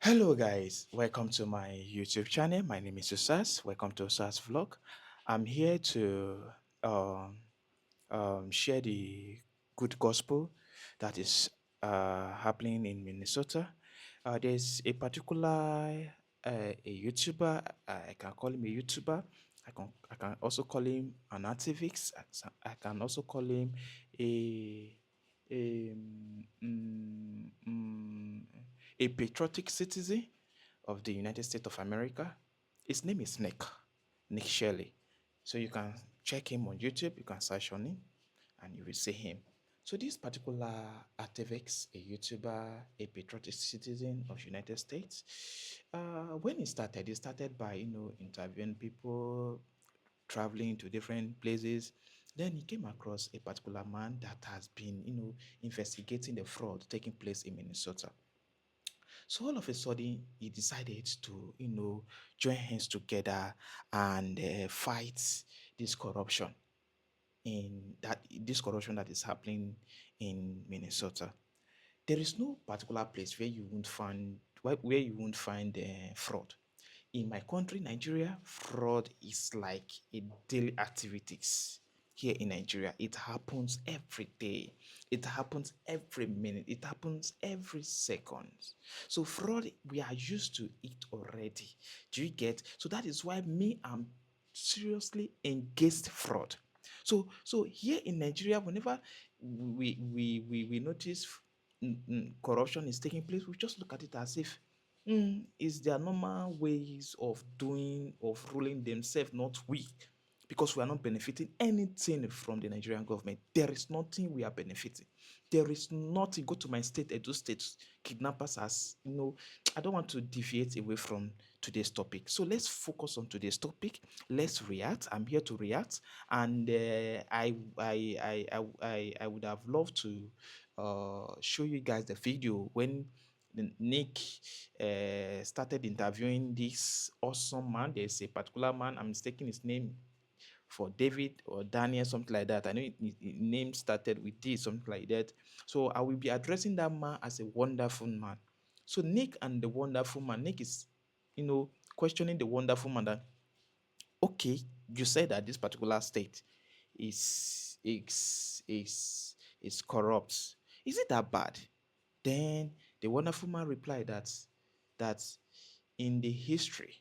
Hello guys, welcome to my YouTube channel. My name is Usas. Welcome to Usas Vlog. I'm here to um, share the good gospel that is happening in Minnesota. There's a particular a YouTuber. I can call him a YouTuber. I can also call him an activist. I can also call him a a mm, mm, a patriotic citizen of the United States of America. His name is Nick Shelley. So you can check him on YouTube, you can search on him, and you will see him. So this particular activist, a YouTuber, a patriotic citizen of United States, when he started by interviewing people, traveling to different places. Then he came across a particular man that has been investigating the fraud taking place in Minnesota. So all of a sudden, he decided to, join hands together and fight this corruption that is happening in Minnesota. There is no particular place where you won't find fraud. In my country, Nigeria, fraud is like a daily activities. Here in Nigeria, it happens every day. It happens every minute. It happens every second. So fraud, we are used to it already. Do you get? So that is why me, I'm seriously against fraud. So here in Nigeria, whenever we notice corruption is taking place, we just look at it as if is their normal ways of doing, of ruling themselves, not we, because we are not benefiting anything from the Nigerian government. There is nothing we are benefiting. There is nothing. Go to my state, Edo State, kidnappers as I don't want to deviate away from today's topic. So let's focus on today's topic. Let's react. I'm here to react, and I would have loved to show you guys the video when Nick started interviewing this awesome man. There's a particular man, I'm mistaking his name for David or Daniel, something like that. I know his name started with D, something like that. So I will be addressing that man as a wonderful man. So Nick and the wonderful man, Nick is, questioning the wonderful man that, okay, you said that this particular state is corrupt. Is it that bad? Then the wonderful man replied that in the history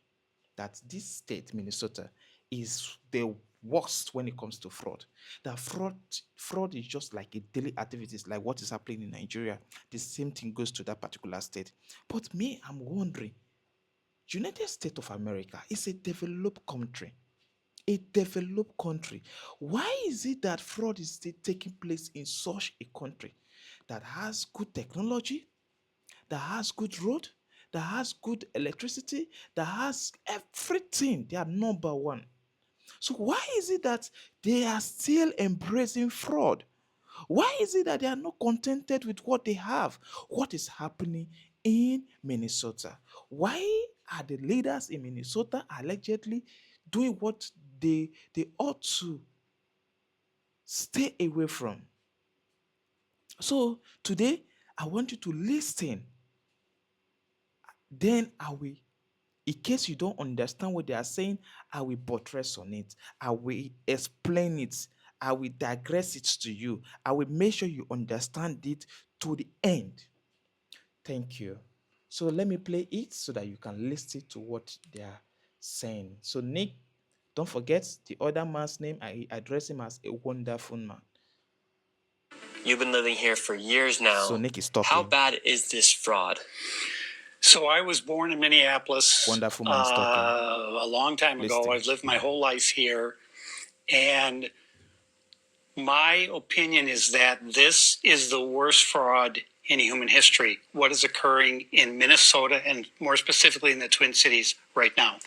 that this state, Minnesota, is the worst when it comes to fraud. That fraud is just like a daily activities, like what is happening in Nigeria. The same thing goes to that particular state. But me, I'm wondering, United States of America is a developed country. A developed country. Why is it that fraud is still taking place in such a country that has good technology, that has good road, that has good electricity, that has everything? They are number one. So why is it that they are still embracing fraud? Why is it that they are not contented with what they have? What is happening in Minnesota? Why are the leaders in Minnesota allegedly doing what they ought to stay away from? So today I want you to listen. Then I will, in case you don't understand what they are saying, I will buttress on it. I will explain it. I will digress it to you. I will make sure you understand it to the end. Thank you. So let me play it so that you can listen to what they are saying. So Nick, don't forget the other man's name. I address him as a wonderful man. You've been living here for years now. So Nick is talking. How bad is this fraud? So I was born in Minneapolis Wonderful man is talking. a long time ago. Listen. I've lived my whole life here. And my opinion is that this is the worst fraud in human history, what is occurring in Minnesota and more specifically in the Twin Cities right now.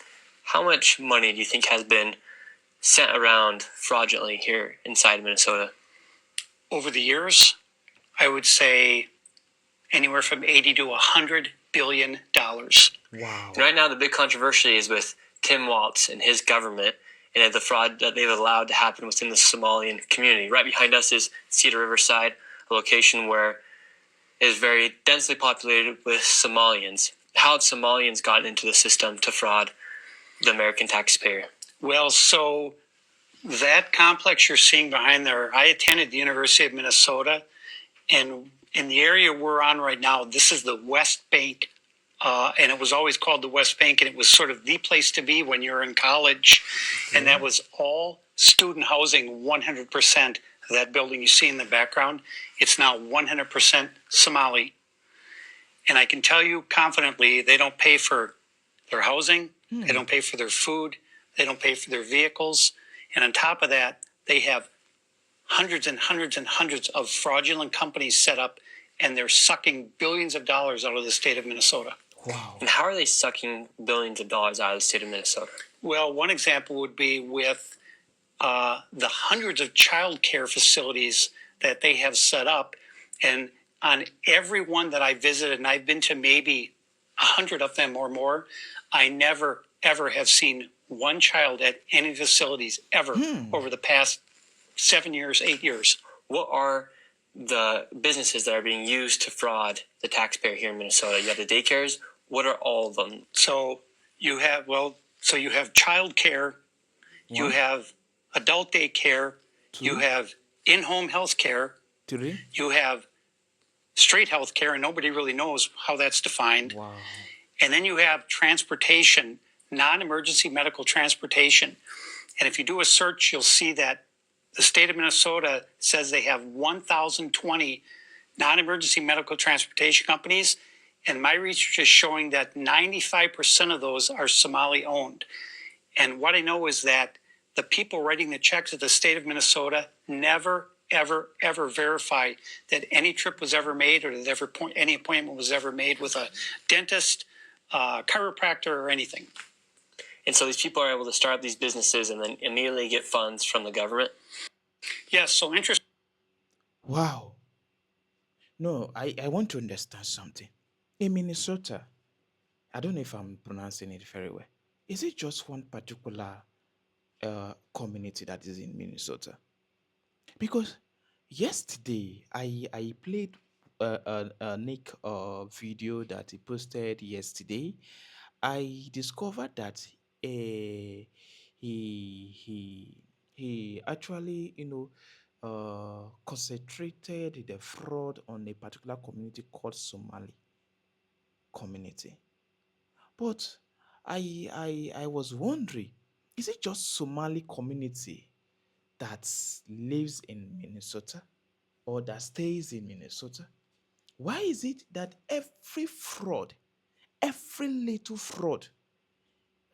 How much money do you think has been sent around fraudulently here inside Minnesota? Over the years, I would say anywhere from 80 to 100 billion dollars. Wow. Right now, the big controversy is with Tim Walz and his government and the fraud that they've allowed to happen within the Somalian community. Right behind us is Cedar Riverside, a location where it is very densely populated with Somalians. how had Somalians gotten into the system to fraud the American taxpayer? Well, so that complex you're seeing behind there, I attended the University of Minnesota, and in the area we're on right now, this is the West Bank, and it was always called the West Bank, and it was sort of the place to be when you're in college, and that was all student housing, 100%. That building you see in the background, it's now 100% Somali. And I can tell you confidently, they don't pay for their housing, they don't pay for their food, they don't pay for their vehicles. And on top of that, they have hundreds and hundreds and hundreds of fraudulent companies set up, and they're sucking billions of dollars out of the state of Minnesota. Wow. And how are they sucking billions of dollars out of the state of Minnesota? Well, one example would be with the hundreds of child care facilities that they have set up. And on every one that I visited, and I've been to maybe 100 of them or more, I never, ever have seen one child at any facilities ever over the past 7 years, 8 years. What are the businesses that are being used to fraud the taxpayer here in Minnesota? You have the daycares. What are all of them? So you have child care, you have adult daycare, you have in-home health care, you have straight health care, and nobody really knows how that's defined. Wow. And then you have transportation, non-emergency medical transportation. And if you do a search, you'll see that the state of Minnesota says they have 1,020 non-emergency medical transportation companies. And my research is showing that 95% of those are Somali owned. And what I know is that the people writing the checks at the state of Minnesota never, ever, ever verify that any trip was ever made, or that any appointment was ever made with a dentist, chiropractor, or anything. And so these people are able to start up these businesses and then immediately get funds from the government? Yes, so interesting. Wow. No, I want to understand something. In Minnesota, I don't know if I'm pronouncing it very well. Is it just one particular community that is in Minnesota? Because yesterday I played Nick video that he posted yesterday. I discovered that he actually concentrated the fraud on a particular community called Somali community. But I was wondering, is it just Somali community that lives in Minnesota or that stays in Minnesota? Why is it that every fraud, every little fraud,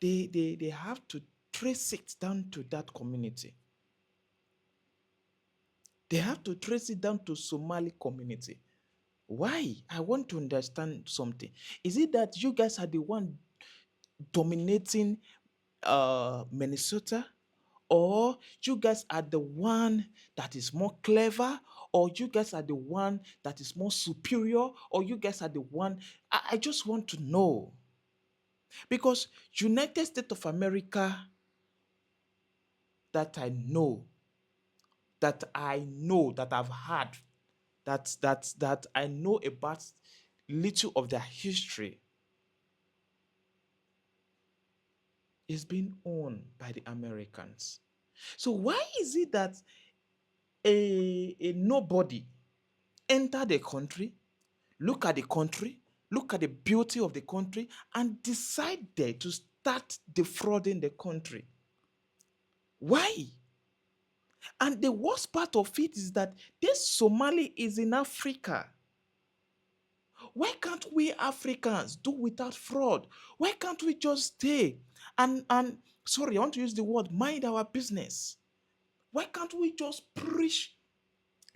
they have to trace it down to that community? They have to trace it down to Somali community. Why? I want to understand something. Is it that you guys are the one dominating Minnesota, or you guys are the one that is more clever, or you guys are the one that is more superior, or you guys are the one? I just want to know, because United States of America, that I know, that I've heard, that I know about little of their history, is being owned by the Americans. So why is it that a nobody enter the country, look at the country, look at the beauty of the country, and decided to start defrauding the country? Why? And the worst part of it is that this Somali is in Africa. Why can't we Africans do without fraud? Why can't we just stay and sorry, I want to use the word, mind our business? Why can't we just preach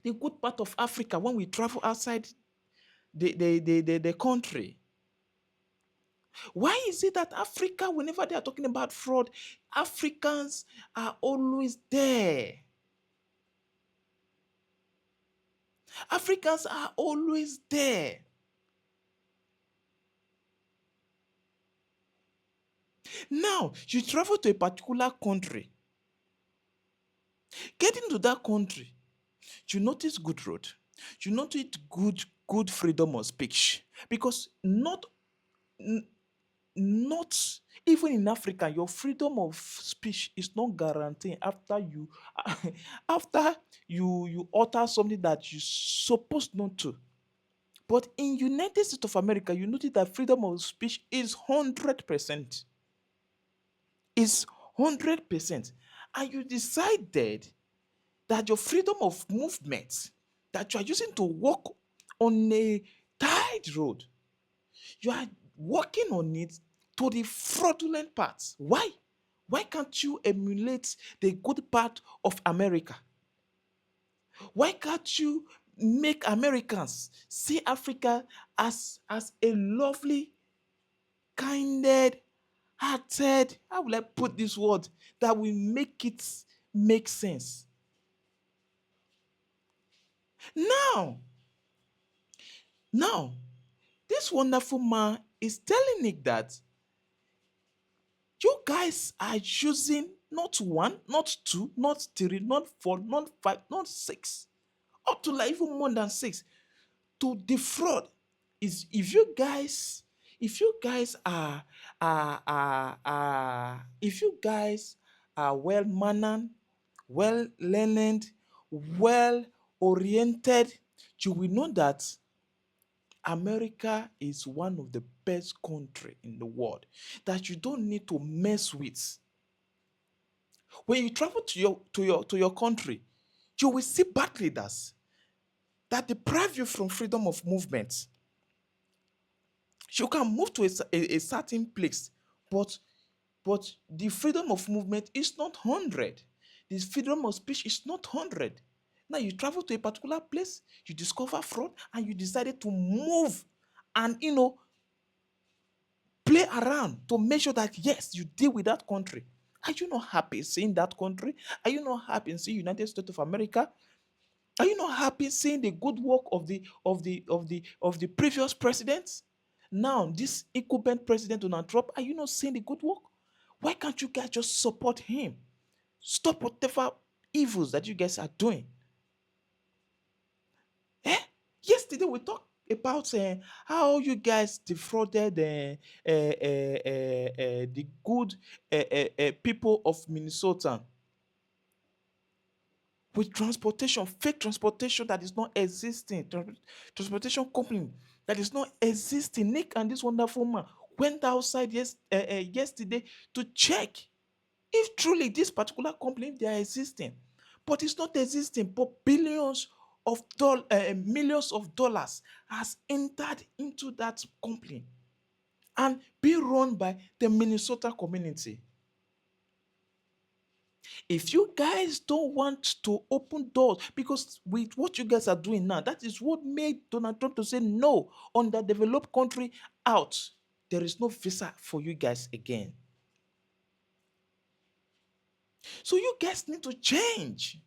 the good part of Africa when we travel outside the country? Why is it that Africa, whenever they are talking about fraud, Africans are always there? Africans are always there. Now, you travel to a particular country. Getting to that country, you notice good road. You notice good freedom of speech. Because not n- not even in Africa, your freedom of speech is not guaranteed after you after you utter something that you supposed not to. But in United States of America, you notice that freedom of speech is 100%. Is 100%. And you decided that your freedom of movement that you are using to walk on a tight road, you are working on it to the fraudulent parts. Why? Why can't you emulate the good part of America? Why can't you make Americans see Africa as a lovely, kinded, hearted, how will I put this word that will make it make sense? Now, now, this wonderful man is telling Nick that you guys are using not one, not two, not three, not four, not five, not six, up to like even more than six to defraud. Is if you guys if you guys are well mannered, well learned, well oriented, you will know that America is one of the best country in the world that you don't need to mess with. When you travel to your country, you will see bad leaders that deprive you from freedom of movement. You can move to a certain place, but the freedom of movement is not 100. The freedom of speech is not 100. Now you travel to a particular place, you discover fraud, and you decided to move and play around to make sure that yes, you deal with that country. Are you not happy seeing that country? Are you not happy seeing United States of America? Are you not happy seeing the good work of the previous presidents? Now, this incumbent president Donald Trump, are you not seeing the good work? Why can't you guys just support him? Stop whatever evils that you guys are doing. Eh? Yesterday we talked about how you guys defrauded the good people of Minnesota with transportation, fake transportation that is not existing, transportation company that is not existing. Nick and this wonderful man went outside yesterday to check if truly this particular company they are existing, but it's not existing. But millions of dollars has entered into that company and be run by the Minnesota community. If you guys don't want to open doors, because with what you guys are doing now, that is what made Donald Trump to say no, underdeveloped country out. There is no visa for you guys again. So you guys need to change.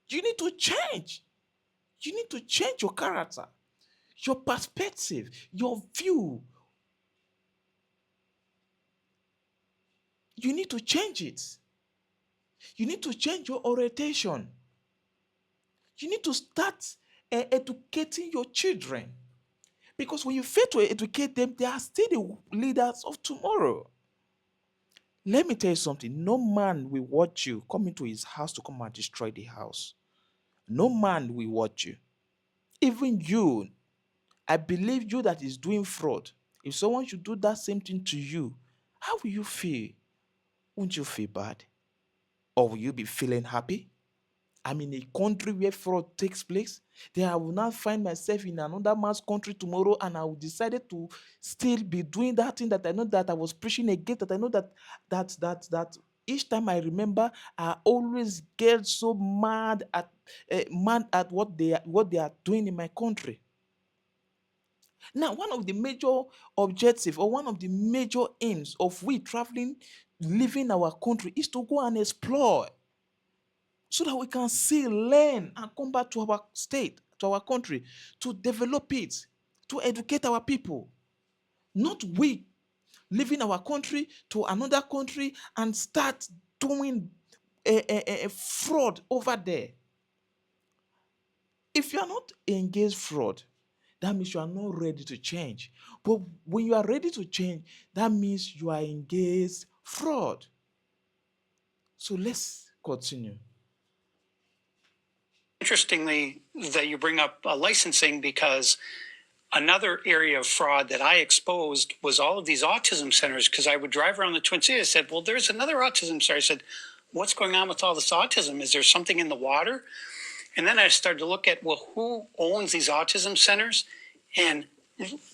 You need to change. You need to change your character, your perspective, your view. You need to change it. You need to change your orientation. You need to start educating your children. Because when you fail to educate them, they are still the leaders of tomorrow. Let me tell you something. No man will watch you come into his house to come and destroy the house. No man will watch you. Even you, I believe you that is doing fraud. If someone should do that same thing to you, how will you feel? Won't you feel bad? Or will you be feeling happy? I'm in a country where fraud takes place. Then I will not find myself in another man's country tomorrow and I will decide to still be doing that thing that I know that I was preaching against, that I know that each time I remember, I always get so mad at what they are doing in my country. Now, one of the major objectives or one of the major aims of we traveling, leaving our country is to go and explore so that we can see, learn, and come back to our state, to our country, to develop it, to educate our people. Not we leaving our country to another country and start doing a fraud over there. If you are not engaged fraud, that means you are not ready to change. But when you are ready to change, that means you are engaged fraud. So let's continue. Interestingly, that you bring up licensing, because another area of fraud that I exposed was all of these autism centers, because I would drive around the Twin Cities. I said, well, there's another autism center. I said, what's going on with all this autism? Is there something in the water? And then I started to look at, well, who owns these autism centers? And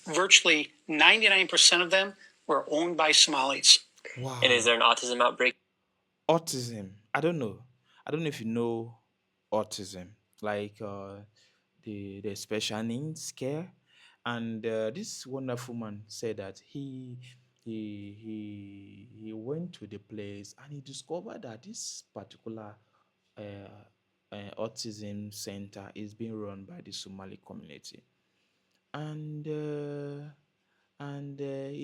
virtually 99% of them were owned by Somalis. Wow. And is there an autism outbreak? Autism. I don't know. I don't know if you know autism, like the special needs care. And this wonderful man said that he went to the place and he discovered that this particular uh, autism center is being run by the Somali community, and he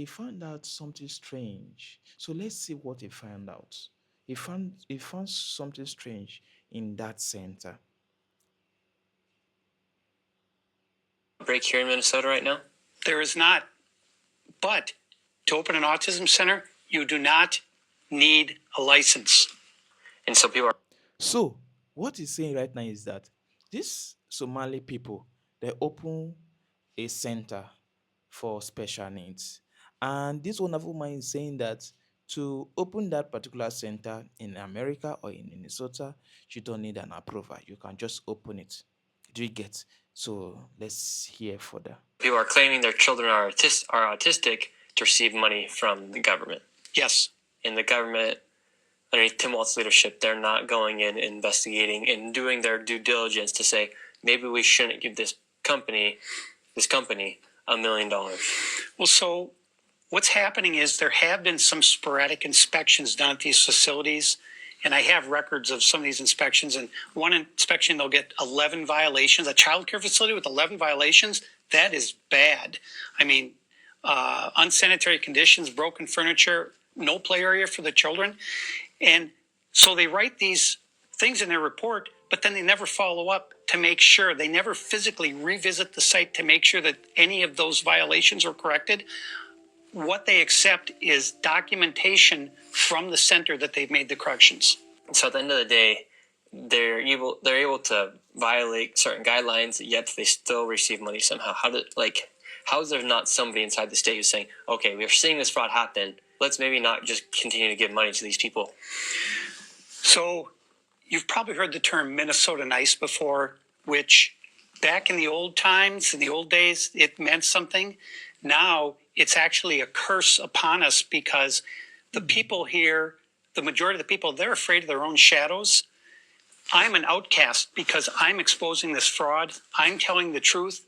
found out something strange. So let's see what he found out. He found something strange in that center. Break here in Minnesota right now? There is not. But to open an autism center, you do not need a license. And so people are. So what he's saying right now is that these Somali people, they open a center for special needs. And this wonderful man is saying that to open that particular center in America or in Minnesota, you don't need an approval. You can just open it. Do you get? So let's hear further. People are claiming their children are autistic to receive money from the government. Yes. And the government, underneath Tim Walz's leadership, they're not going in investigating and doing their due diligence to say, maybe we shouldn't give this company $1 million. Well, so what's happening is there have been some sporadic inspections done at these facilities, and I have records of some of these inspections. And one inspection, they'll get 11 violations. A child care facility with 11 violations, that is bad. I mean, unsanitary conditions, broken furniture, no play area for the children. And so they write these things in their report, but then they never follow up to make sure. They never physically revisit the site to make sure that any of those violations are corrected. What they accept is documentation from the center that they've made the corrections. So at the end of the day, they're able to violate certain guidelines, yet they still receive money somehow. How is there not somebody inside the state who's saying, okay, we're seeing this fraud happen, let's maybe not just continue to give money to these people? So you've probably heard the term Minnesota nice before, which back in the old times, in the old days, it meant something. Now it's actually a curse upon us, because the people here, the majority of the people, they're afraid of their own shadows. I'm an outcast because I'm exposing this fraud. I'm telling the truth.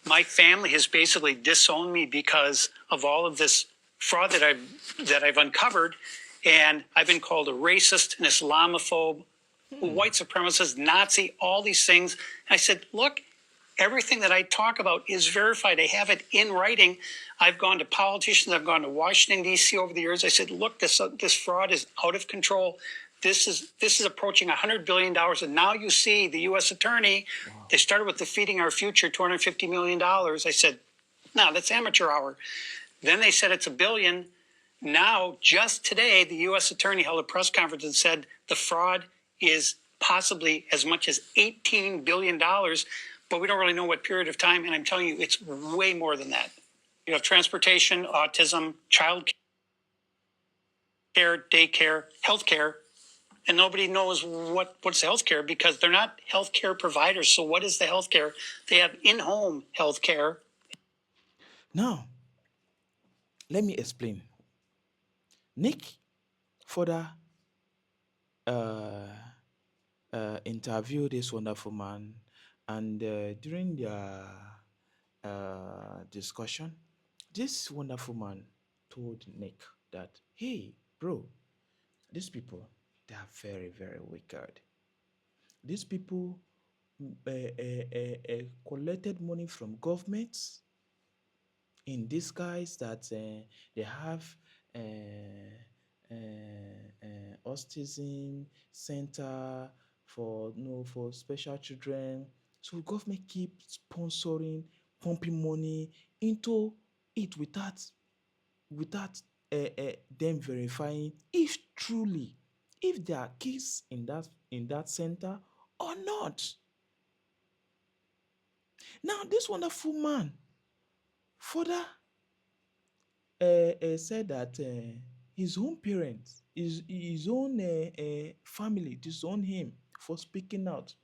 My family has basically disowned me because of all of this fraud that I've uncovered, and I've been called a racist, an Islamophobe, white supremacist, Nazi, all these things. And I said, look, everything that I talk about is verified. I have it in writing. I've gone to politicians. I've gone to Washington, D.C. over the years. I said, look, this fraud is out of control. This is approaching $100 billion. And now you see the U.S. attorney, they started with the Feeding Our Future, $250 million. I said, no, that's amateur hour. Then they said it's $1 billion. Now, just today, the U.S. attorney held a press conference and said the fraud is possibly as much as $18 billion, but we don't really know what period of time. And I'm telling you, it's way more than that. You have transportation, autism, child care, daycare, healthcare, and nobody knows what's healthcare, because they're not healthcare providers. So what is the healthcare? They have in-home healthcare. Now, let me explain. Nick further uh, interviewed this wonderful man, and during their discussion, this wonderful man told Nick that, hey, bro, these people, they are very, very wicked. These people collected money from governments in disguise that they have autism center for for special children. So government keep sponsoring pumping money into it without them verifying if truly if there are kids in that center or not. Now this wonderful man further said that his own parents, his own family disown him for speaking out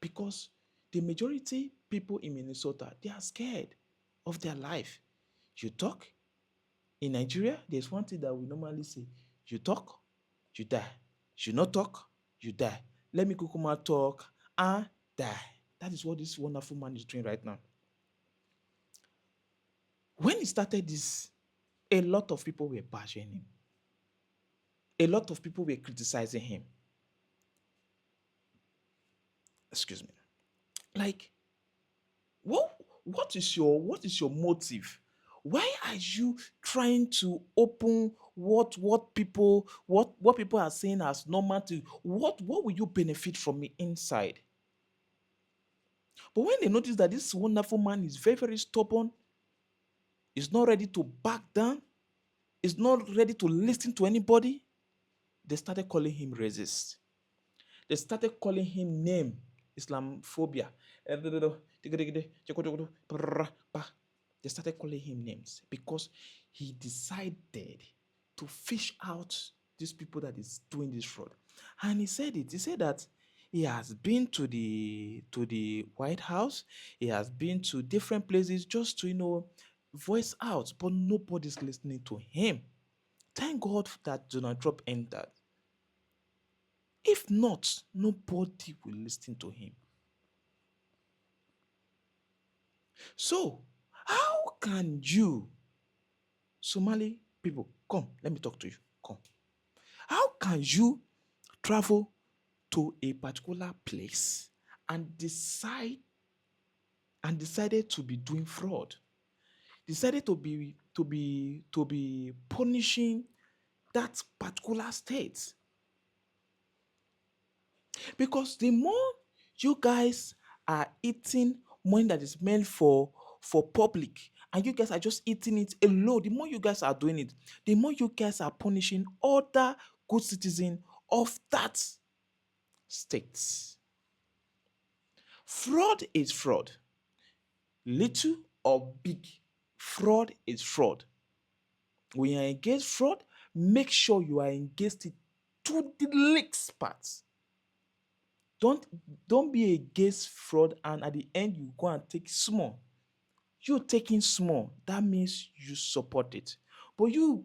because the majority people in Minnesota, they are scared of their life. You talk in Nigeria, there's one thing that we normally say: you talk, you die. You not talk, you die. Let me kukuma talk and die. That is what this wonderful man is doing right now. When he started this, a lot of people were bashing him. A lot of people were criticizing him. Excuse me. Like, what is your motive? Why are you trying to open what people are saying as normal to what will you benefit from it inside? But when they notice that this wonderful man is very, very stubborn, is not ready to back down, is not ready to listen to anybody, they started calling him racist. They started calling him name, Islamophobia. They started calling him names because he decided to fish out these people that is doing this fraud. And he said it. He said that he has been to the White House. He has been to different places just to voice out, but nobody's listening to him. Thank God that Donald Trump entered. If not, nobody will listen to him. So, how can you, Somali people, come, let me talk to you. Come. How can you travel to a particular place and decided to be doing fraud? Decided to be punishing that particular state? Because the more you guys are eating money that is meant for public and you guys are just eating it alone, the more you guys are doing it, the more you guys are punishing other good citizens of that state. Fraud is fraud. Little or big, fraud is fraud. When you are against fraud, make sure you are against it to the least part. Don't be against fraud and at the end you go and take small. You taking small, that means you support it. But you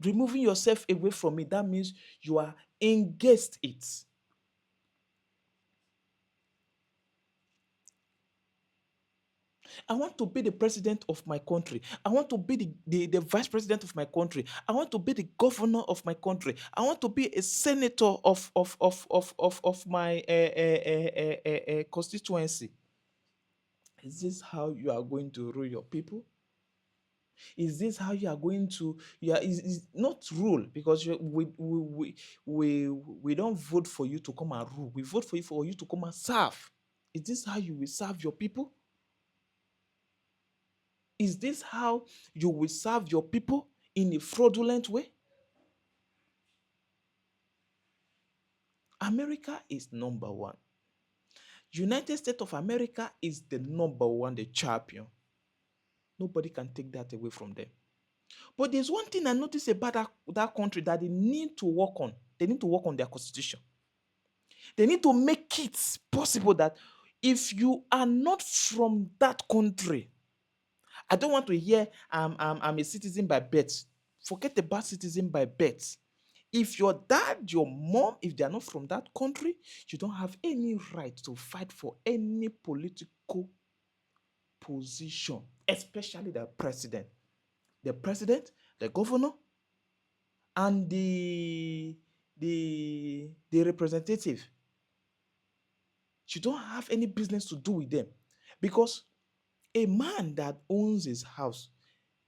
removing yourself away from it, that means you are against it. I want to be the president of my country. I want to be the vice president of my country. I want to be the governor of my country. I want to be a senator of my constituency. Is this how you are going to rule your people? Is this how you are going to? Is not rule because we don't vote for you to come and rule. We vote for you to come and serve. Is this how you will serve your people? Is this how you will serve your people in a fraudulent way? America is number one. United States of America is the number one, the champion. Nobody can take that away from them. But there's one thing I noticed about that country that they need to work on. They need to work on their constitution. They need to make it possible that if you are not from that country, I don't want to hear I'm a citizen by birth. Forget about citizen by birth. If your dad, your mom, if they are not from that country, you don't have any right to fight for any political position, especially the president. The president, the governor, and the representative. You don't have any business to do with them because a man that owns his house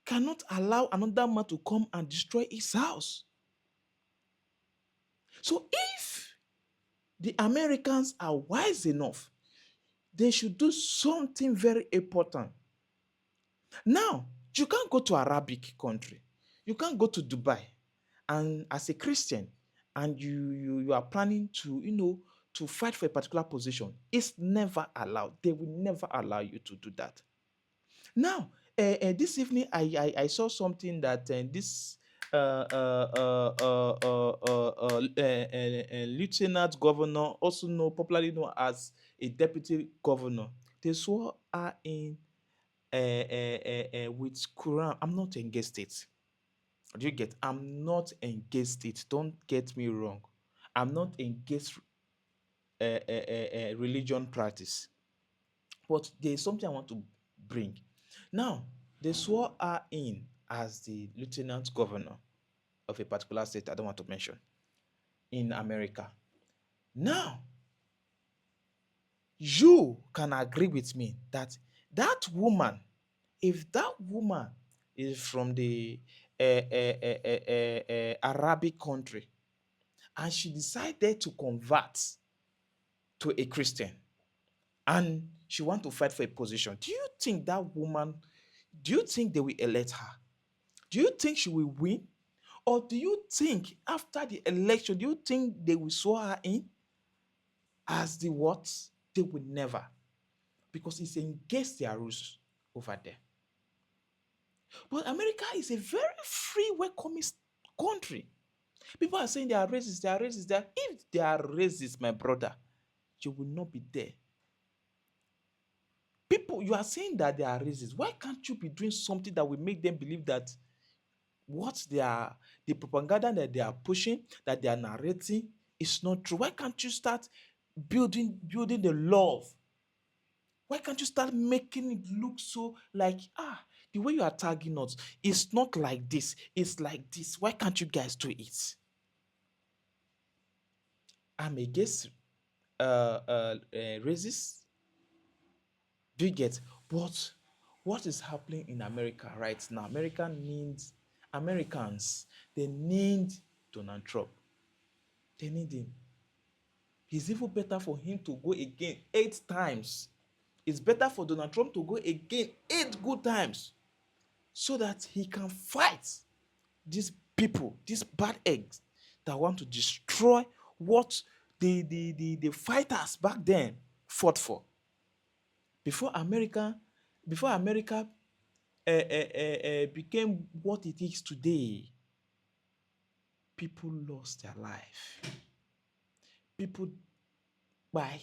cannot allow another man to come and destroy his house. So if the Americans are wise enough, they should do something very important. Now, you can't go to Arabic country. You can't go to Dubai and as a Christian and you are planning to, to fight for a particular position. It's never allowed. They will never allow you to do that. Now, this evening, I saw something that this lieutenant governor, also popularly known as a deputy governor, they swore her in with Quran. I'm not against it. Do you get? I'm not against it. Don't get me wrong. I'm not against religion practice, but there's something I want to bring. Now, they swore her in as the lieutenant governor of a particular state I don't want to mention in America. Now, you can agree with me that that woman, if that woman is from the Arabic country and she decided to convert to a Christian and she want to fight for a position, do you think that woman, do you think they will elect her? Do you think she will win? Or do you think after the election, do you think they will swear her in as the what? They will never. Because it's against their rules over there. But America is a very free, welcoming country. People are saying they are racist, they are racist. If they are racist, my brother, you will not be there. People, you are saying that they are racist. Why can't you be doing something that will make them believe that what they are, the propaganda that they are pushing, that they are narrating, is not true? Why can't you start building the love? Why can't you start making it look so like, the way you are tagging us, it's not like this, it's like this. Why can't you guys do it? I'm against racist. Do you get? But what is happening in America right now? Americans, they need Donald Trump. They need him. It's even better for him to go again 8 times. It's better for Donald Trump to go again 8 good times so that he can fight these people, these bad eggs that want to destroy what the fighters back then fought for. Before America, before America became what it is today, people lost their life. People why?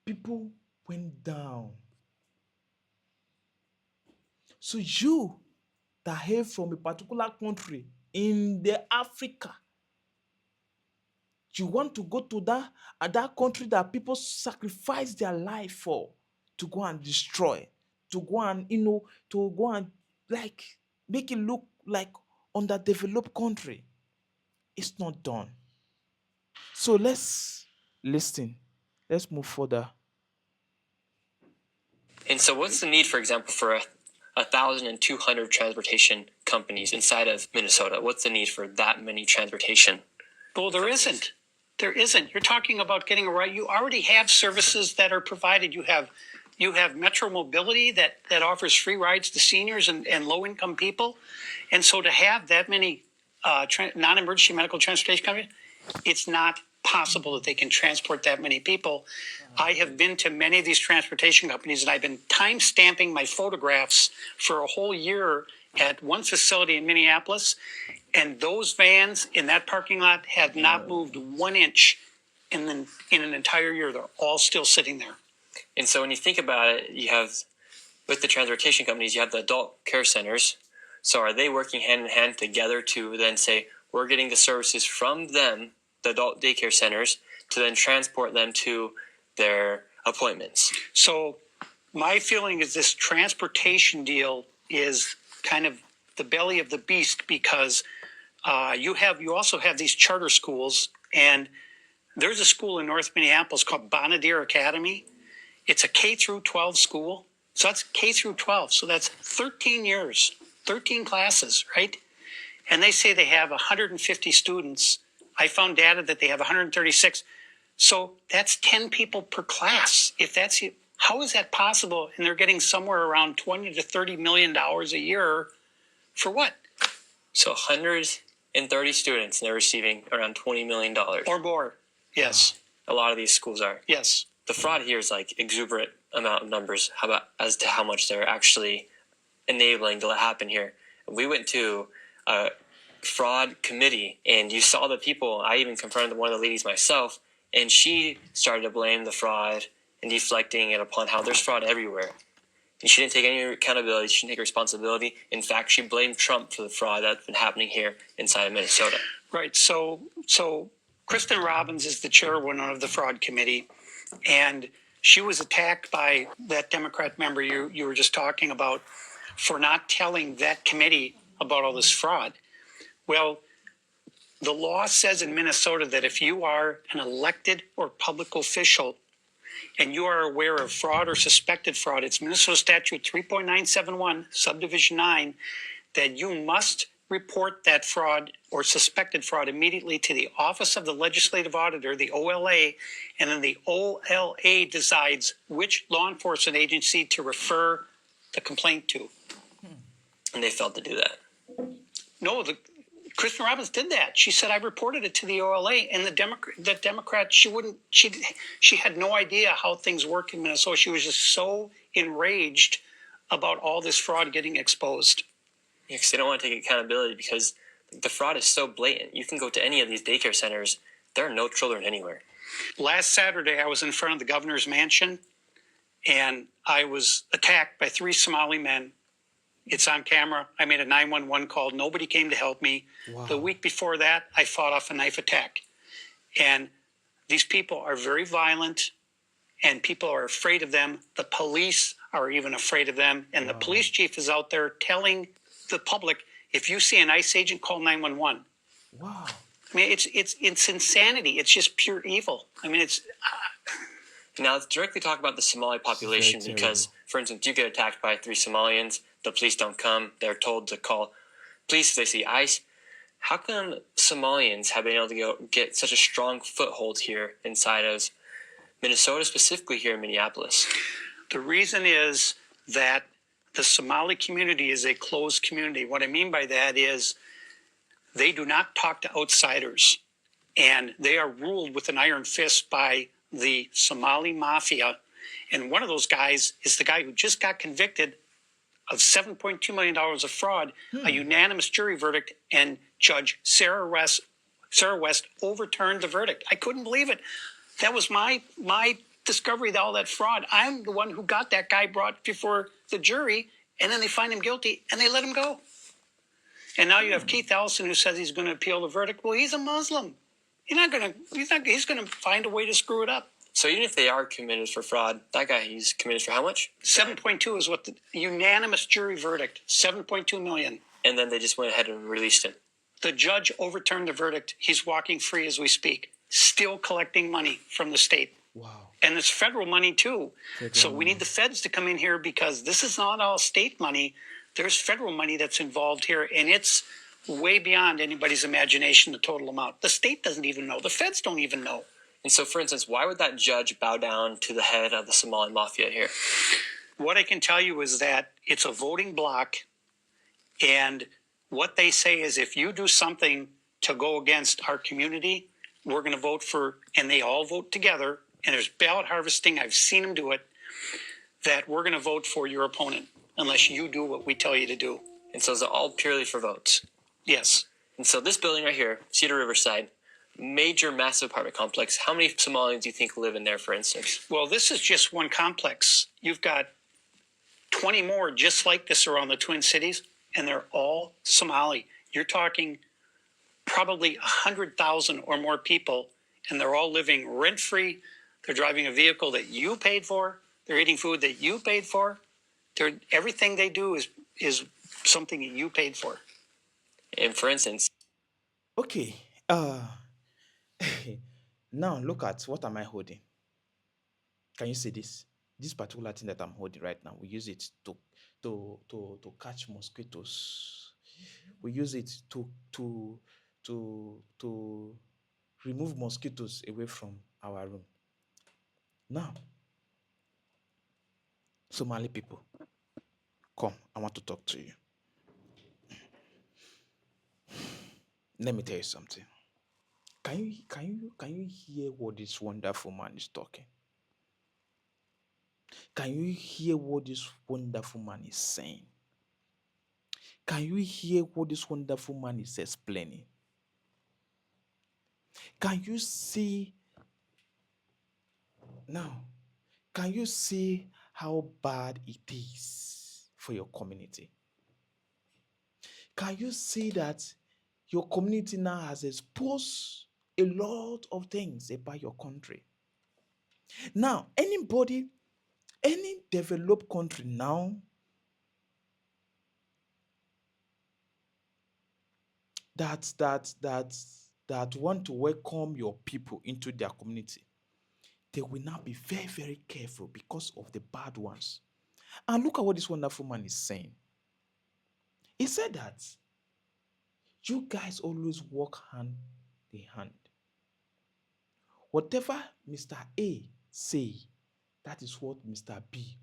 People went down. So you that hail from a particular country in the Africa, you want to go to that country that people sacrifice their life for, to go and destroy, to go and to go and like make it look like underdeveloped country. It's not done. So let's listen. Let's move further. And so, what's the need, for example, for 1,200 transportation companies inside of Minnesota? What's the need for that many transportation? Well, there isn't. There isn't. You're talking about getting a right. You already have services that are provided. You have Metro Mobility that offers free rides to seniors and low-income people. And so to have that many non-emergency medical transportation companies, it's not possible that they can transport that many people. I have been to many of these transportation companies, and I've been time stamping my photographs for a whole year at one facility in Minneapolis, and those vans in that parking lot have not moved 1 inch in an entire year. They're all still sitting there. And so when you think about it, you have, with the transportation companies, you have the adult care centers. So are they working hand in hand together to then say, we're getting the services from them, the adult daycare centers, to then transport them to their appointments? So my feeling is this transportation deal is kind of the belly of the beast, because you also have these charter schools, and there's a school in North Minneapolis called Bonadier Academy. It's a K through 12 school. So that's K through 12. So that's 13 years, 13 classes, right? And they say they have 150 students. I found data that they have 136. So that's 10 people per class. If that's How is that possible? And they're getting somewhere around $20 to $30 million a year for what? So 130 students, and they're receiving around $20 million. Or more. Yes. A lot of these schools are. Yes. The fraud here is like exuberant amount of numbers as to how much they're actually enabling to happen here. We went to a fraud committee, and you saw the people. I even confronted one of the ladies myself, and she started to blame the fraud and deflecting it upon how there's fraud everywhere. And she didn't take any accountability. She didn't take responsibility. In fact, she blamed Trump for the fraud that's been happening here inside of Minnesota. Right. So Kristen Robbins is the chairwoman of the fraud committee, and she was attacked by that Democrat member you were just talking about for not telling that committee about all this fraud. Well, the law says in Minnesota that if you are an elected or public official and you are aware of fraud or suspected fraud, it's Minnesota Statute 3.971, Subdivision 9, that you must report that fraud or suspected fraud immediately to the Office of the Legislative Auditor, the OLA, and then the OLA decides which law enforcement agency to refer the complaint to. And they failed to do that. No, Kristen Robbins did that. She said, I reported it to the OLA, and the Democrat, she had no idea how things work in Minnesota. She was just so enraged about all this fraud getting exposed. Yeah, because they don't want to take accountability because the fraud is so blatant. You can go to any of these daycare centers. There are no children anywhere. Last Saturday, I was in front of the governor's mansion, and I was attacked by 3 Somali men. It's on camera. I made a 911 call. Nobody came to help me. Wow. The week before that, I fought off a knife attack. And these people are very violent, and people are afraid of them. The police are even afraid of them. And the police chief is out there telling the public, if you see an ICE agent, call 911. Wow. I mean, it's insanity. It's just pure evil. I mean, it's... Now, let's directly talk about the Somali population because, for instance, you get attacked by 3 Somalians. The police don't come. They're told to call police if they see ICE. How come Somalians have been able to get such a strong foothold here inside of Minnesota, specifically here in Minneapolis? The reason is that the Somali community is a closed community. What I mean by that is they do not talk to outsiders, and they are ruled with an iron fist by the Somali mafia. And one of those guys is the guy who just got convicted of $7.2 million of fraud, a unanimous jury verdict, and Judge Sarah West overturned the verdict. I couldn't believe it. That was my discovery of all that fraud. I'm the one who got that guy brought before the jury, and then they find him guilty, and they let him go. And now you have Keith Ellison who says he's going to appeal the verdict. Well, he's a Muslim. He's going to find a way to screw it up. So even if they are committed for fraud, that guy, he's committed for how much? 7.2 is what the unanimous jury verdict, 7.2 million. And then they just went ahead and released him. The judge overturned the verdict. He's walking free as we speak, still collecting money from the state. Wow. And it's federal money too. So we need the feds to come in here because this is not all state money. There's federal money that's involved here, and it's way beyond anybody's imagination, the total amount. The state doesn't even know. The feds don't even know. And so, for instance, why would that judge bow down to the head of the Somali mafia here? What I can tell you is that it's a voting bloc, and what they say is if you do something to go against our community, we're going to vote for, and they all vote together, and there's ballot harvesting, I've seen them do it, that we're going to vote for your opponent unless you do what we tell you to do. And so it's all purely for votes. Yes. And so this building right here, Cedar Riverside, major, massive apartment complex. How many Somalians do you think live in there, for instance? Well, this is just one complex. You've got 20 more just like this around the Twin Cities, and they're all Somali. You're talking probably 100,000 or more people, and they're all living rent-free. They're driving a vehicle that you paid for. They're eating food that you paid for. Everything they do is something that you paid for. And for instance, Okay. Now look at what am I holding? Can you see this? This particular thing that I'm holding right now, we use it to catch mosquitoes. We use it to remove mosquitoes away from our room. Now, Somali people, come, I want to talk to you. Let me tell you something. Can you hear what this wonderful man is talking? Can you hear what this wonderful man is saying? Can you hear what this wonderful man is explaining? Can you see now? Can you see how bad it is for your community? Can you see that your community now has exposed a lot of things about your country? Now, any developed country now that want to welcome your people into their community, they will now be very, very careful because of the bad ones. And look at what this wonderful man is saying. He said that you guys always work hand in hand. Whatever Mr. A say, that is what Mr. B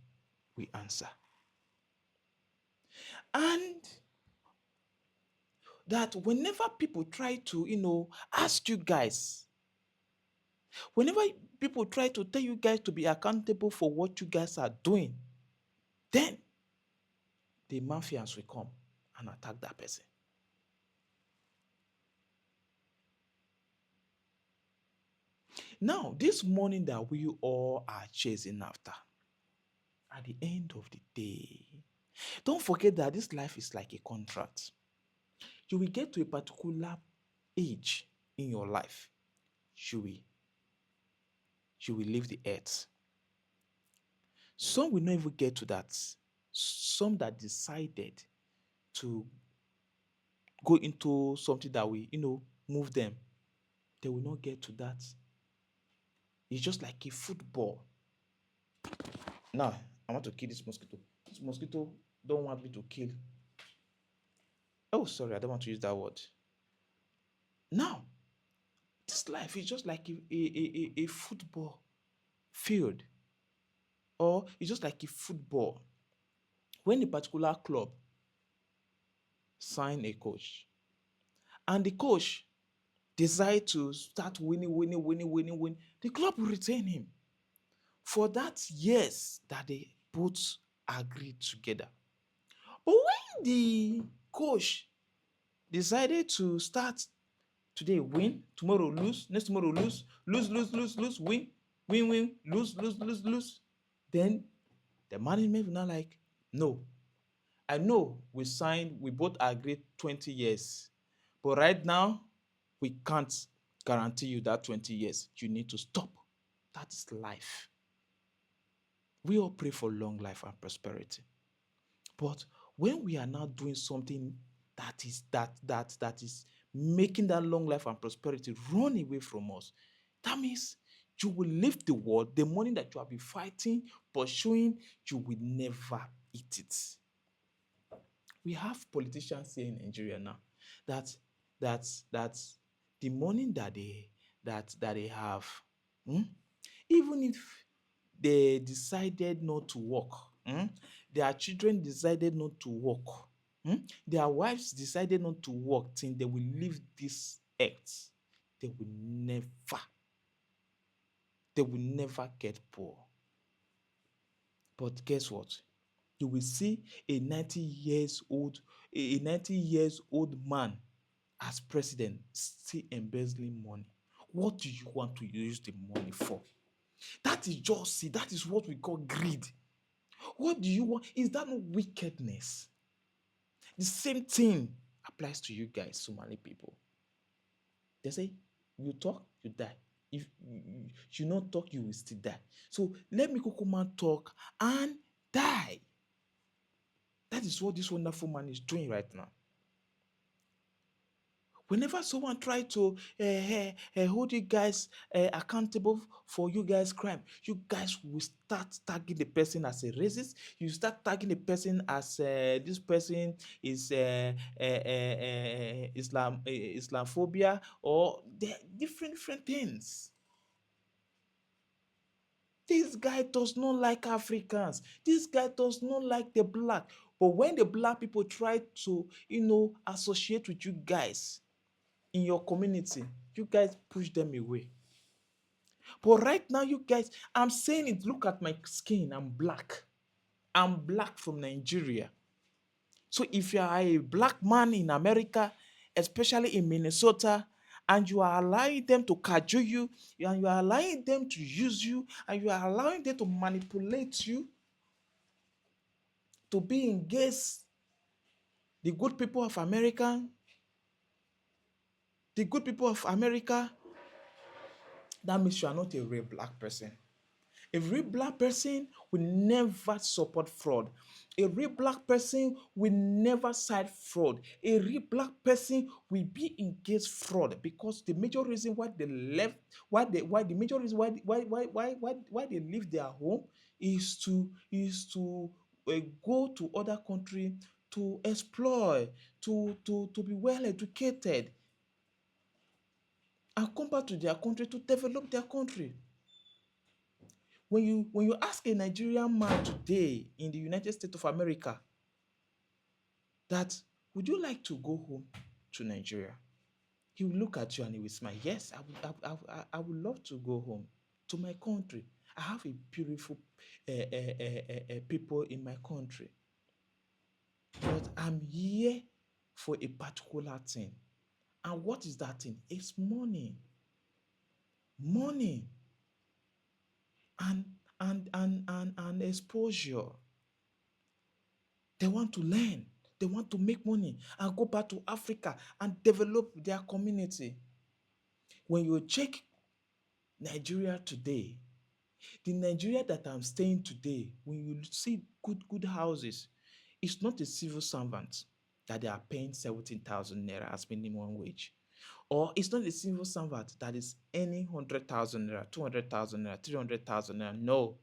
will answer. And that whenever people try to, ask you guys, whenever people try to tell you guys to be accountable for what you guys are doing, then the mafians will come and attack that person. Now, this money that we all are chasing after, at the end of the day, don't forget that this life is like a contract. You will get to a particular age in your life. You will leave the earth. Some will not even get to that. Some that decided to go into something that will, move them, they will not get to that. It's just like a football. Now, I want to kill this mosquito. This mosquito don't want me to kill. Oh, sorry, I don't want to use that word. Now, this life is just like a football field, or it's just like a football. When a particular club sign a coach, and the coach decide to start winning, the club will retain him for that years that they both agreed together. But when the coach decided to start today win, tomorrow lose, next tomorrow lose, win, lose, then the management will not like, no, I know we both agreed 20 years, but right now we can't guarantee you that 20 years. You need to stop. That is life. We all pray for long life and prosperity. But when we are now doing something that is making that long life and prosperity run away from us, that means you will leave the world. The money that you have been fighting, pursuing, you will never eat it. We have politicians here in Nigeria now that the money that they have, even if they decided not to work, their children decided not to work, their wives decided not to work till they will leave this earth, they will never get poor. But guess what? You will see a 90 years old man as president still embezzling money. What do you want to use the money for? That is just, that is what we call greed. What do you want? Is that not wickedness? The same thing applies to you guys, Somali people. They say, you talk, you die. If you not talk, you will still die. So let me Kokoma talk and die. That is what this wonderful man is doing right now. Whenever someone try to hold you guys accountable for you guys' crime, you guys will start tagging the person as a racist. You start tagging the person as this person is Islamophobia, or different things. This guy does not like Africans. This guy does not like the black. But when the black people try to, associate with you guys in your community, you guys push them away. But right now, you guys, I'm saying it. Look at my skin. I'm black. I'm black from Nigeria. So if you are a black man in America, especially in Minnesota, and you are allowing them to cajole you, and you are allowing them to use you, and you are allowing them to manipulate you to be against the good people of America, the good people of America, that means you are not a real black person. A real black person will never support fraud. A real black person will never side fraud. A real black person will be against fraud because the major reason why they left, why the major reason why they leave their home is to go to other country to explore, to be well educated, and come back to their country to develop their country. When you ask a Nigerian man today in the United States of America that would you like to go home to Nigeria, he will look at you and he will smile. Yes, I would love to go home to my country. I have a beautiful people in my country, but I'm here for a particular thing. And what is that thing? It's money, money, and exposure. They want to learn. They want to make money and go back to Africa and develop their community. When you check Nigeria today, the Nigeria that I'm staying today, when you see good houses, it's not a civil servant that they are paying 17,000 naira as minimum wage. Or it's not a civil servant that is earning 100,000 naira, 200,000 naira, 300,000 naira. No.